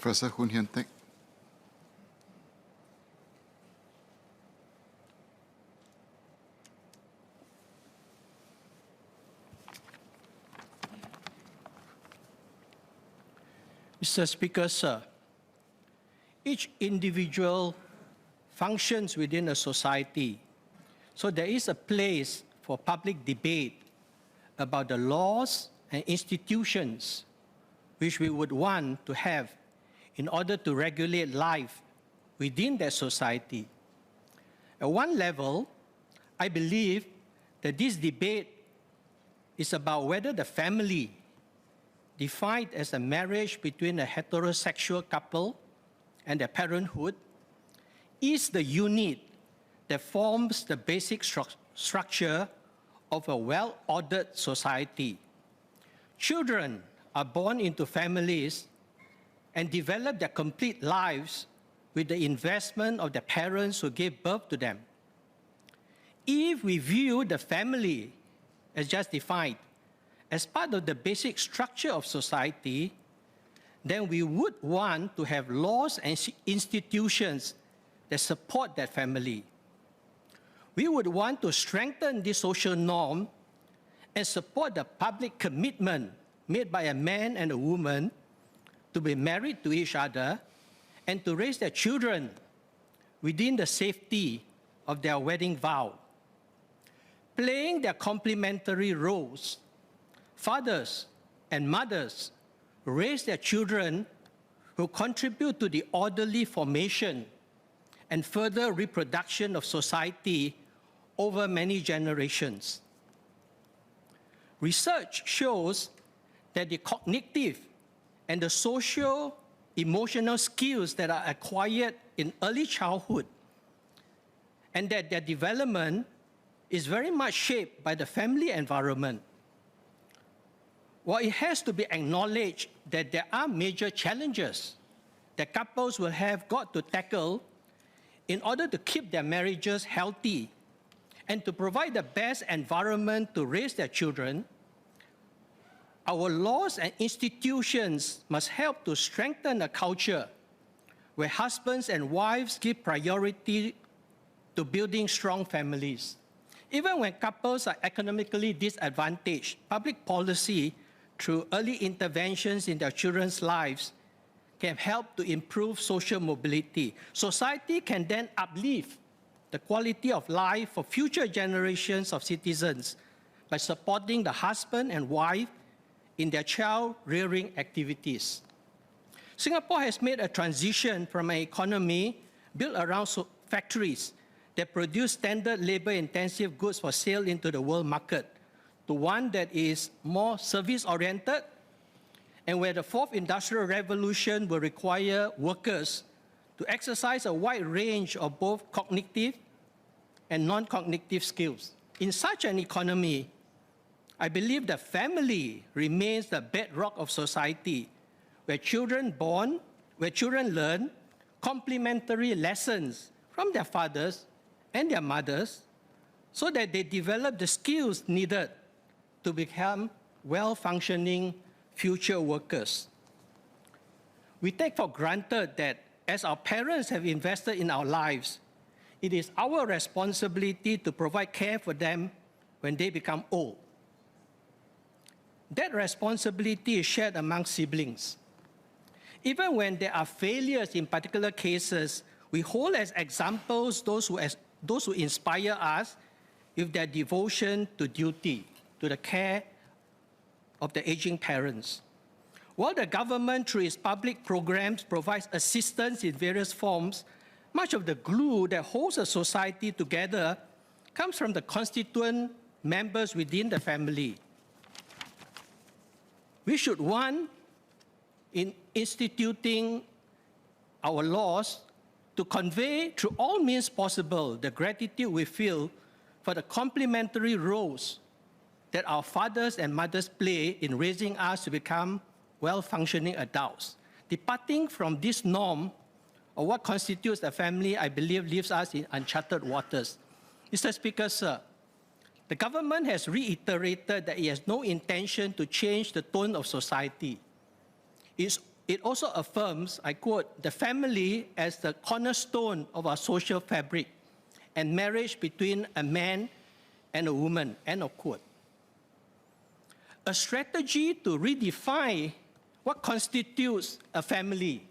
Professor Hoon Hian Teck. Mr. Speaker, sir, each individual functions within a society, so there is a place for public debate about the laws and institutions which we would want to have in order to regulate life within that society. At one level, I believe that this debate is about whether the family, defined as a marriage between a heterosexual couple and their parenthood, is the unit that forms the basic structure of a well-ordered society. Children are born into families and develop their complete lives with the investment of the parents who gave birth to them. If we view the family as just defined as part of the basic structure of society, then we would want to have laws and institutions that support that family. We would want to strengthen this social norm and support the public commitment made by a man and a woman to be married to each other and to raise their children within the safety of their wedding vow. Playing their complementary roles, fathers and mothers raise their children who contribute to the orderly formation and further reproduction of society over many generations. Research shows that the cognitive and the social-emotional skills that are acquired in early childhood and that their development is very much shaped by the family environment. While it has to be acknowledged that there are major challenges that couples will have got to tackle in order to keep their marriages healthy and to provide the best environment to raise their children, our laws and institutions must help to strengthen a culture where husbands and wives give priority to building strong families. Even when couples are economically disadvantaged, public policy through early interventions in their children's lives can help to improve social mobility. Society can then uplift the quality of life for future generations of citizens by supporting the husband and wife in their child-rearing activities. Singapore has made a transition from an economy built around factories that produce standard labor-intensive goods for sale into the world market to one that is more service-oriented and where the fourth industrial revolution will require workers to exercise a wide range of both cognitive and non-cognitive skills. In such an economy, I believe the family remains the bedrock of society, where children learn complementary lessons from their fathers and their mothers so that they develop the skills needed to become well-functioning future workers. We take for granted that as our parents have invested in our lives, it is our responsibility to provide care for them when they become old. That responsibility is shared among siblings. Even when there are failures in particular cases, we hold as examples those who inspire us with their devotion to duty, to the care of the aging parents. While the government, through its public programs, provides assistance in various forms, much of the glue that holds a society together comes from the constituent members within the family. We should, one, in instituting our laws, to convey through all means possible the gratitude we feel for the complementary roles that our fathers and mothers play in raising us to become well-functioning adults. Departing from this norm of what constitutes a family, I believe, leaves us in uncharted waters. Mr. Speaker, sir, the government has reiterated that it has no intention to change the tone of society. It's it also affirms, I quote, the family as the cornerstone of our social fabric and marriage between a man and a woman, end of quote. A strategy to redefine what constitutes a family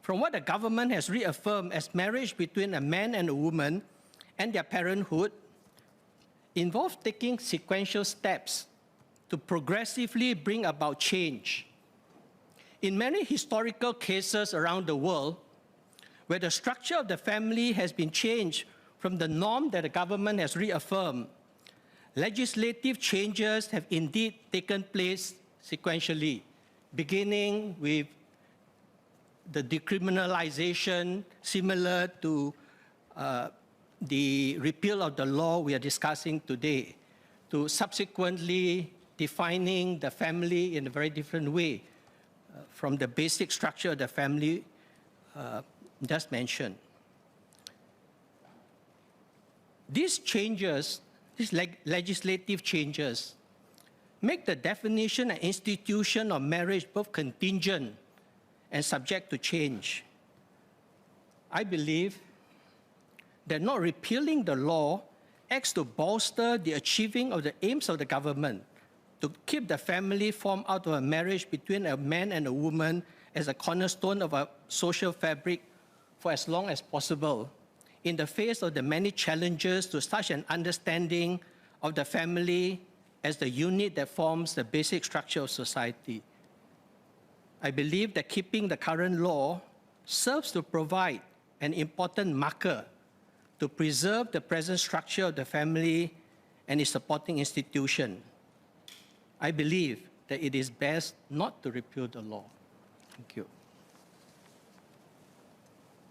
from what the government has reaffirmed as marriage between a man and a woman and their parenthood involves taking sequential steps to progressively bring about change. In many historical cases around the world, where the structure of the family has been changed from the norm that the government has reaffirmed, legislative changes have indeed taken place sequentially, beginning with the decriminalization similar to the repeal of the law we are discussing today, to subsequently defining the family in a very different way from the basic structure of the family just mentioned. These changes, these legislative changes, make the definition and institution of marriage both contingent and subject to change. I believe that not repealing the law acts to bolster the achieving of the aims of the government to keep the family formed out of a marriage between a man and a woman as a cornerstone of a social fabric for as long as possible, in the face of the many challenges to such an understanding of the family as the unit that forms the basic structure of society. I believe that keeping the current law serves to provide an important marker to preserve the present structure of the family and its supporting institution. I believe that it is best not to repeal the law. Thank you.